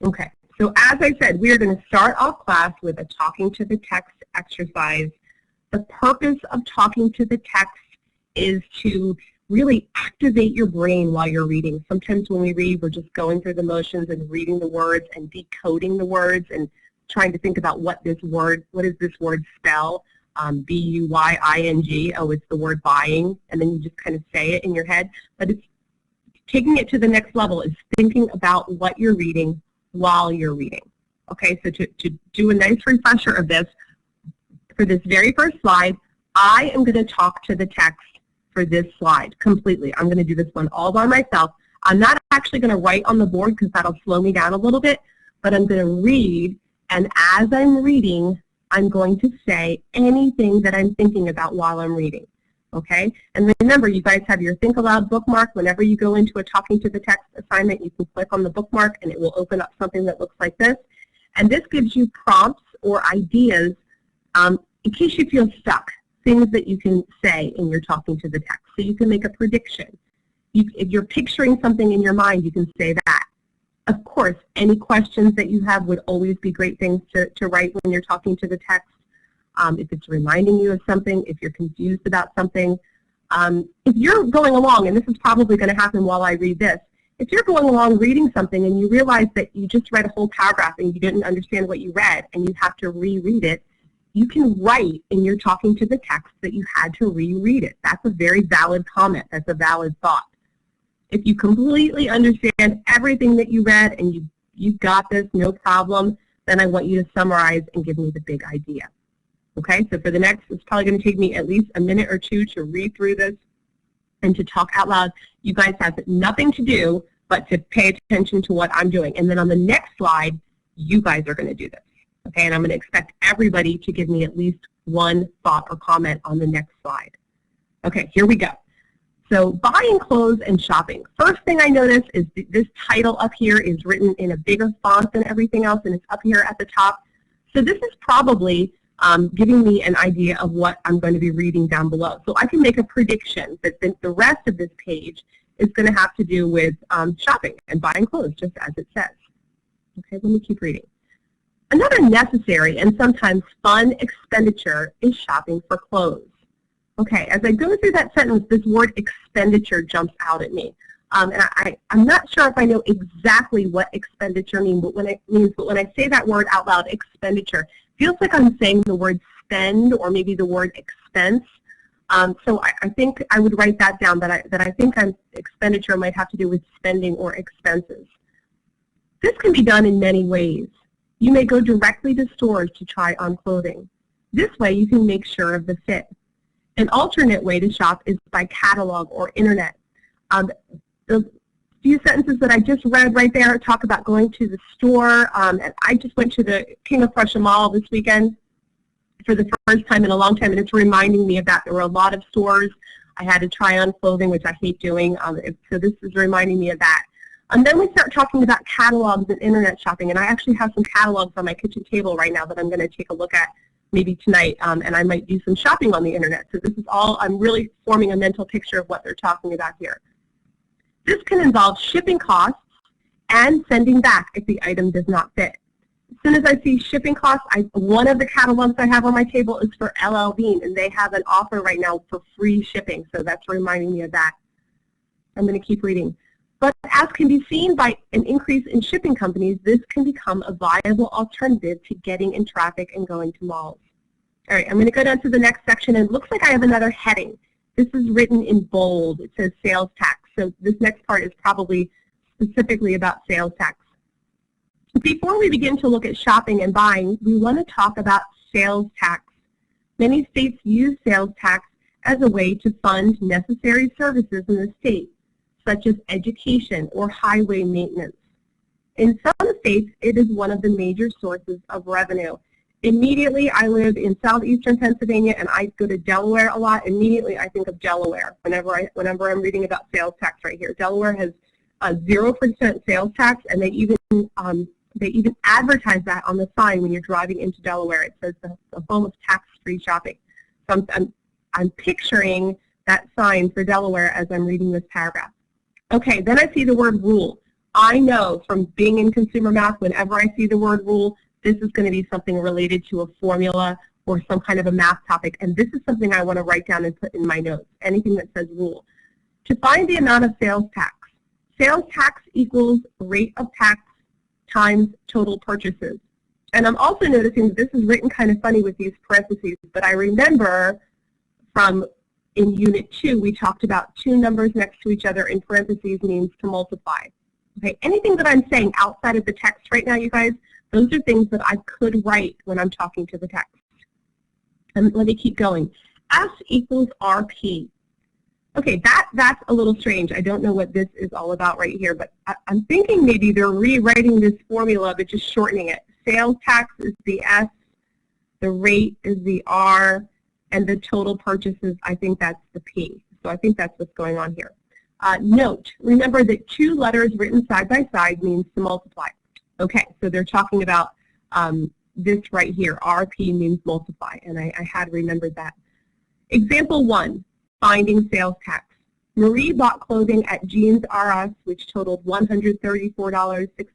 Okay, so as I said, we are going to start off class with a talking to the text exercise. The purpose of talking to the text is to really activate your brain while you're reading. Sometimes when we read, we're just going through the motions and reading the words and decoding the words and trying to think about what does this word spell? B-U-Y-I-N-G, oh, it's the word buying, and then you just kind of say it in your head. But it's taking it to the next level is thinking about what you're reading while you're reading. Okay, so to do a nice refresher of this, for this very first slide, I am going to talk to the text for this slide completely. I'm going to do this one all by myself. I'm not actually going to write on the board because that'll slow me down a little bit, but I'm going to read, and as I'm reading, I'm going to say anything that I'm thinking about while I'm reading. Okay? And remember, you guys have your Think Aloud bookmark. Whenever you go into a Talking to the Text assignment, you can click on the bookmark and it will open up something that looks like this. And this gives you prompts or ideas in case you feel stuck, things that you can say in your Talking to the Text. So you can make a prediction. If you're picturing something in your mind, you can say that. Of course, any questions that you have would always be great things to write when you're talking to the text. If it's reminding you of something, if you're confused about something. If you're going along, and this is probably going to happen while I read this, if you're going along reading something and you realize that you just read a whole paragraph and you didn't understand what you read and you have to reread it, you can write in your Talking to the Text that you had to reread it. That's a very valid comment. That's a valid thought. If you completely understand everything that you read and you got this, no problem, then I want you to summarize and give me the big idea. Okay, so for the next, it's probably going to take me at least a minute or two to read through this and to talk out loud. You guys have nothing to do but to pay attention to what I'm doing. And then on the next slide, you guys are going to do this. Okay, and I'm going to expect everybody to give me at least one thought or comment on the next slide. Okay, here we go. So buying clothes and shopping. First thing I notice is this title up here is written in a bigger font than everything else, and it's up here at the top. So this is probably giving me an idea of what I'm going to be reading down below. So I can make a prediction that the rest of this page is going to have to do with shopping and buying clothes, just as it says. Okay, let me keep reading. Another necessary and sometimes fun expenditure is shopping for clothes. Okay, as I go through that sentence, this word expenditure jumps out at me. And I'm not sure if I know exactly what expenditure means, but when I say that word out loud, expenditure, feels like I'm saying the word spend or maybe the word expense. So I think I would write that down, that I think expenditure might have to do with spending or expenses. This can be done in many ways. You may go directly to stores to try on clothing. This way you can make sure of the fit. An alternate way to shop is by catalog or internet. The few sentences that I just read right there talk about going to the store. And I just went to the King of Prussia Mall this weekend for the first time in a long time, and it's reminding me of that. There were a lot of stores. I had to try on clothing, which I hate doing, so this is reminding me of that. And then we start talking about catalogs and internet shopping, and I actually have some catalogs on my kitchen table right now that I'm going to take a look at maybe tonight, and I might do some shopping on the internet. So this is all, I'm really forming a mental picture of what they're talking about here. This can involve shipping costs and sending back if the item does not fit. As soon as I see shipping costs, one of the catalogs I have on my table is for LL Bean, and they have an offer right now for free shipping, so that's reminding me of that. I'm going to keep reading. But as can be seen by an increase in shipping companies, this can become a viable alternative to getting in traffic and going to malls. All right, I'm going to go down to the next section, and it looks like I have another heading. This is written in bold. It says sales tax. So this next part is probably specifically about sales tax. Before we begin to look at shopping and buying, we want to talk about sales tax. Many states use sales tax as a way to fund necessary services in the state, such as education or highway maintenance. In some states, it is one of the major sources of revenue. Immediately, I live in southeastern Pennsylvania, and I go to Delaware a lot. Immediately, I think of Delaware whenever I'm reading about sales tax right here. Delaware has a 0% sales tax, and they even advertise that on the sign when you're driving into Delaware. It says the home of tax-free shopping. So I'm picturing that sign for Delaware as I'm reading this paragraph. Okay, then I see the word rule. I know from being in consumer math, whenever I see the word rule, this is going to be something related to a formula or some kind of a math topic, and this is something I want to write down and put in my notes, anything that says rule. To find the amount of sales tax equals rate of tax times total purchases. And I'm also noticing that this is written kind of funny with these parentheses, but I remember from in Unit 2, we talked about two numbers next to each other in parentheses means to multiply. Okay, anything that I'm saying outside of the text right now, you guys, those are things that I could write when I'm talking to the text. And let me keep going. S equals RP. Okay, that's a little strange. I don't know what this is all about right here, but I'm thinking maybe they're rewriting this formula but just shortening it. Sales tax is the S, the rate is the R, and the total purchases, I think that's the P. So I think that's what's going on here. Note, remember that two letters written side by side means to multiply. Okay, so they're talking about this right here. RP means multiply, and I had remembered that. Example 1, finding sales tax. Marie bought clothing at Jeans R Us, which totaled $134.60